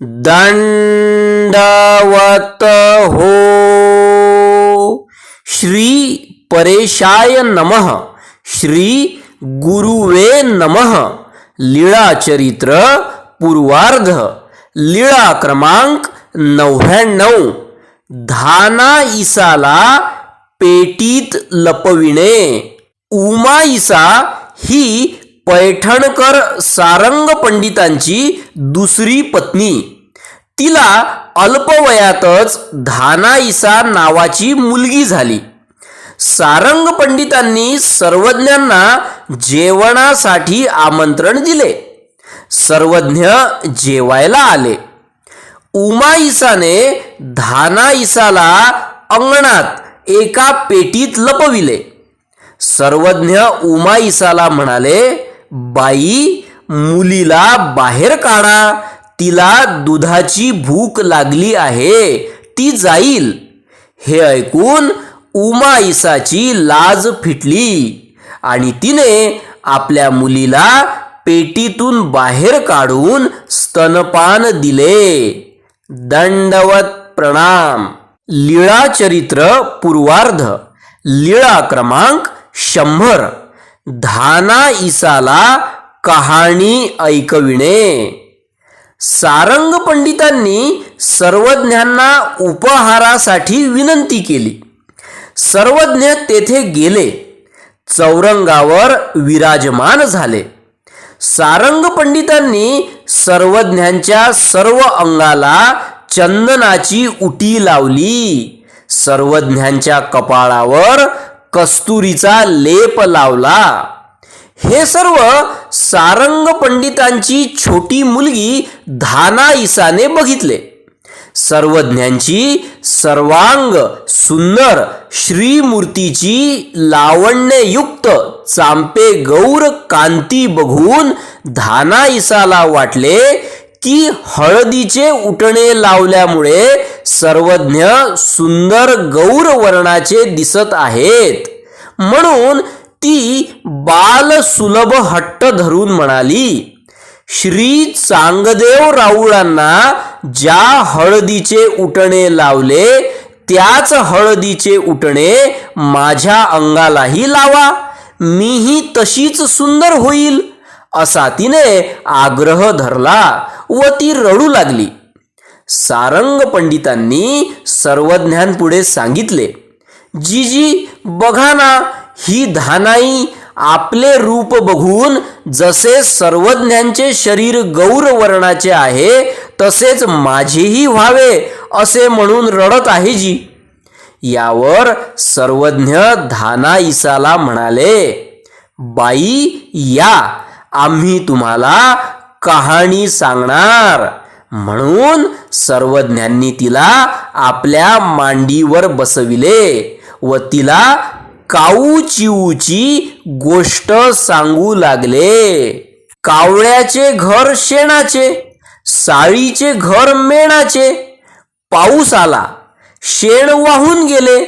दंडवत हो. श्री परेशाय नमः. श्री गुरुवे नमः. लीळा चरित्र पूर्वार्ध. लीळा क्रमांक 99. धाना ईसाला पेटीत लपविणे. उमा ईसा ही पैठणकर सारंग पंडितांची दुसरी पत्नी. तिला अल्पवयातच धाना ईसा नावाची मुलगी झाली. सारंग पंडितांनी सर्वज्ञांना जेवणासाठी आमंत्रण दिले. सर्वज्ञ जेवायला आले. उमा ईसाने धाना ईसाला अंगणात एका पेटीत लपविले. सर्वज्ञ उमा ईसाला म्हणाले, बाई, मुलीला बाहेर काढा, तिला दुधाची भूक लागली आहे, ती जाईल. हे ऐकून उमा ईसाची लाज फिटली आणि तिने आपल्या मुलीला पेटीतून बाहेर काढून स्तनपान दिले. दंडवत प्रणाम. लीळा चरित्र पूर्वार्ध. लीळा क्रमांक 100. धाना ईसाला कहाणी ऐकविणे. सारंग पंडितांनी सर्वज्ञांना उपहारासाठी विनंती केली. सर्वज्ञ तेथे गेले. चौरंगावर विराजमान झाले. सारंग पंडितांनी सर्वज्ञांच्या सर्व अंगाला चंदनाची उटी लावली. सर्वज्ञांच्या कपाळावर कस्तुरीचा लेप लावला. हे सर्व सारंग पंडितांची छोटी मुलगी धाना ईसाने बघितले. सर्वज्ञांची सर्वांग सुंदर श्रीमूर्तीची लावण्ययुक्त चांपे गौर कांती बघून धाना ईसाला वाटले की हळदीचे उटणे लावल्यामुळे सर्वज्ञ सुंदर गौर वर्णाचे दिसत आहेत. म्हणून ती बाल सुलभ हट्ट धरून म्हणाली, श्री चांगदेव राऊळांना ज्या हळदीचे उटणे लावले त्याच हळदीचे उटणे माझ्या अंगालाही लावा, मीही तशीच सुंदर होईल, असा तिने आग्रह धरला व ती रडू लागली. सारंग पंडितांनी सर्वज्ञांपुढे सांगितले, जीजी बघा ना, ही धानाई आपले रूप बघून जसे सर्वज्ञांचे शरीर गौर वर्णाचे आहे तसेच माझेही व्हावे असे म्हणून रडत आहे जी. यावर सर्वज्ञ धाना ईसाला म्हणाले, बाई या, आम्ही तुम्हाला कहाणी सांगणार. म्हणून सर्वज्ञांनी तिला आपल्या मांडीवर बसविले व तिला काऊ चिऊची गोष्ट सांगू लागले. कावळ्याचे घर शेणाचे, साळीचे घर मेणाचे. पाऊस आला, शेण वाहून गेले.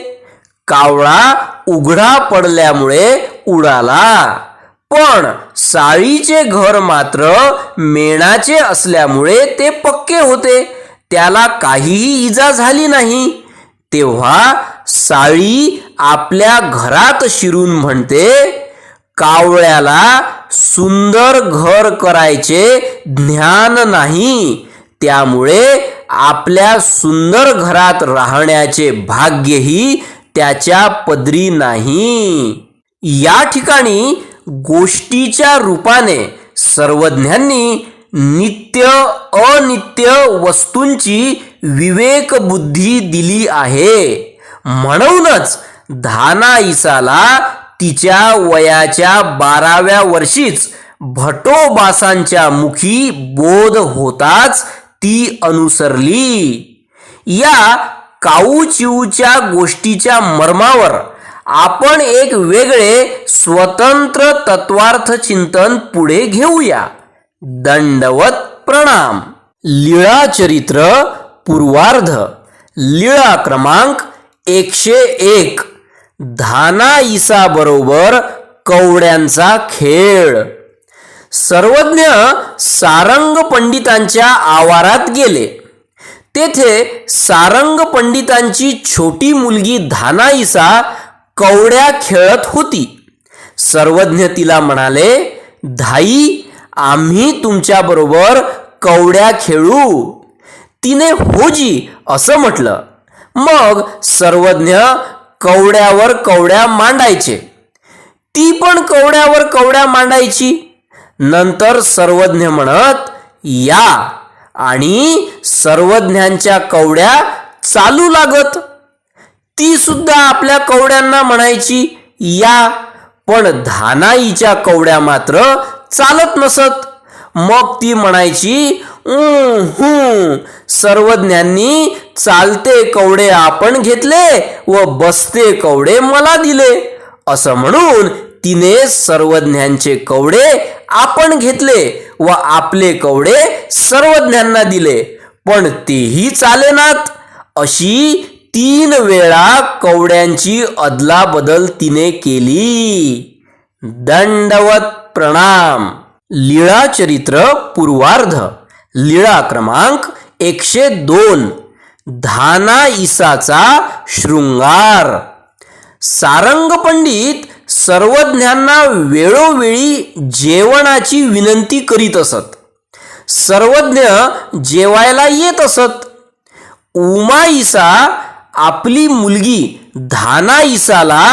कावळा उघडा पडल्यामुळे उडाला, पण साळीचे घर मात्र मेणाचे असल्यामुळे ते पक्के होते, त्याला काहीही इजा झाली नाही. तेव्हा साळी आपल्या घरात शिरून म्हणते, कावळ्याला सुंदर घर करायचे ज्ञान नाही, त्यामुळे आपल्या सुंदर घरात राहण्याचे भाग्यही त्याच्या पदरी नाही. या ठिकाणी गोष्टीच्या रूपाने सर्वज्ञांनी नित्य अनित्य वस्तूंची विवेक बुद्धी दिली आहे. म्हणूनच धाना ईसाला तिच्या वयाच्या 12व्या वर्षीच भटोबासांच्या मुखी बोध होताच ती अनुसरली. या काऊचिऊच्या गोष्टीच्या मर्मावर आपण एक वेगळे स्वतंत्र तत्वार्थ चिंतन पुढे घेऊया. दंडवत प्रणाम. लीळा चरित्र पूर्वार्ध. लीळा क्रमांक 101. धाना ईसा बरोबर कवड्यांचा खेळ. सर्वज्ञ सारंग पंडितांच्या आवारात गेले. तेथे सारंग पंडितांची छोटी मुलगी धानाईसा कवड्या खेळत होती. सर्वज्ञ तिला म्हणाले, धाई, आम्ही तुमच्याबरोबर कवड्या खेळू. तिने होजी असं म्हटलं. मग सर्वज्ञ कवड्यावर कवड्या मांडायचे. ती पण कवड्यावर कवड्या मांडायची. नंतर सर्वज्ञ म्हणत, या, आणि सर्वज्ञांच्या कवड्या चालू लागत. ती सुद्धा आपल्या कवड्यांना म्हणायची, या, पण धानाईच्या कवड्या मात्र चालत नसत. मग ती म्हणायची, सर्वज्ञांनी चालते कवडे आपण घेतले व बसते कवडे मला दिले. असं म्हणून तिने सर्वज्ञांचे कवडे आपण घेतले व आपले कवडे सर्वज्ञांना दिले, पण तेही चालेनात. अशी 3 वेळा कवड्यांची अदलाबदल तिने केली. दंडवत प्रणाम. लीळा चरित्र पूर्वार्ध. लीळा क्रमांक 102. धानाईसाचा शृंगार. सारंग पंडित सर्वज्ञांना वेळोवेळी जेवणाची विनंती करीत असत. सर्वज्ञ जेवायला येत असत. उमाईसा आपली मुलगी धानाईसाला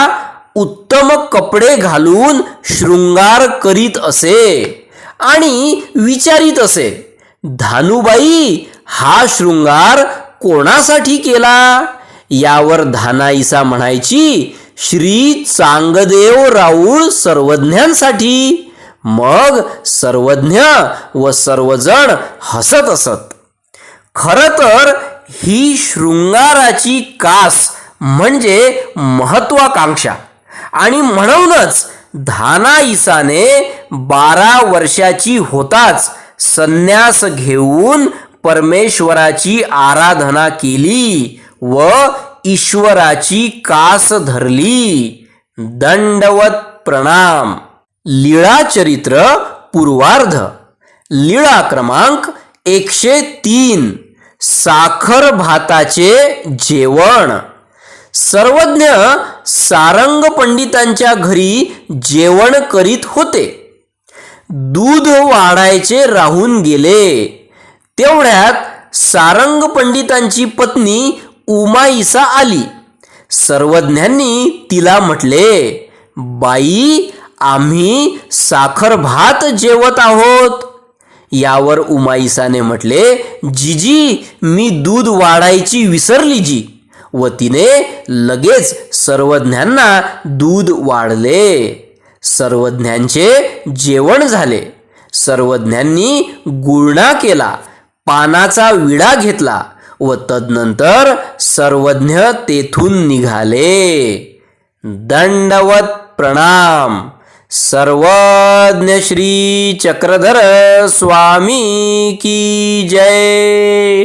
उत्तम कपडे घालून शृंगार करीत असे आणि विचारित असे, धानुबाई, हा शृंगार कोणासाठी केला? यावर धानाईसा म्हणायची, श्री चांगदेव राऊळ सर्वज्ञांसाठी. मग सर्वज्ञ व सर्वजण हसत असत. खरं तर ही शृंगाराची कास म्हणजे महत्वाकांक्षा, आणि म्हणूनच धानाईसाने 12 वर्षाची होताच संन्यास घेऊन परमेश्वराची आराधना केली व ईश्वराची कास धरली. दंडवत प्रणाम. लीळा चरित्र पूर्वार्ध. लीळा क्रमांक 103. साखर भाताचे जेवण. सर्वज्ञ सारंग पंडितांच्या घरी जेवण करीत होते. दूध वाढायचे राहून गेले. तेवढ्यात सारंग पंडितांची पत्नी उमाईसा आली. सर्वज्ञांनी तिला म्हटले, बाई, आम्ही साखर भात जेवत आहोत. यावर उमाईसाने म्हटले, जिजी, मी दूध वाढायची विसरली जी. व तिने लगेच सर्वज्ञांना दूध वाढले. सर्वज्ञांचे जेवण झाले. सर्वज्ञांनी गुळणा केला, पानाचा विडा घेतला व तदनंतर सर्वज्ञ तेथून निघाले. दंडवत प्रणाम. सर्वज्ञ श्री चक्रधर स्वामी की जय.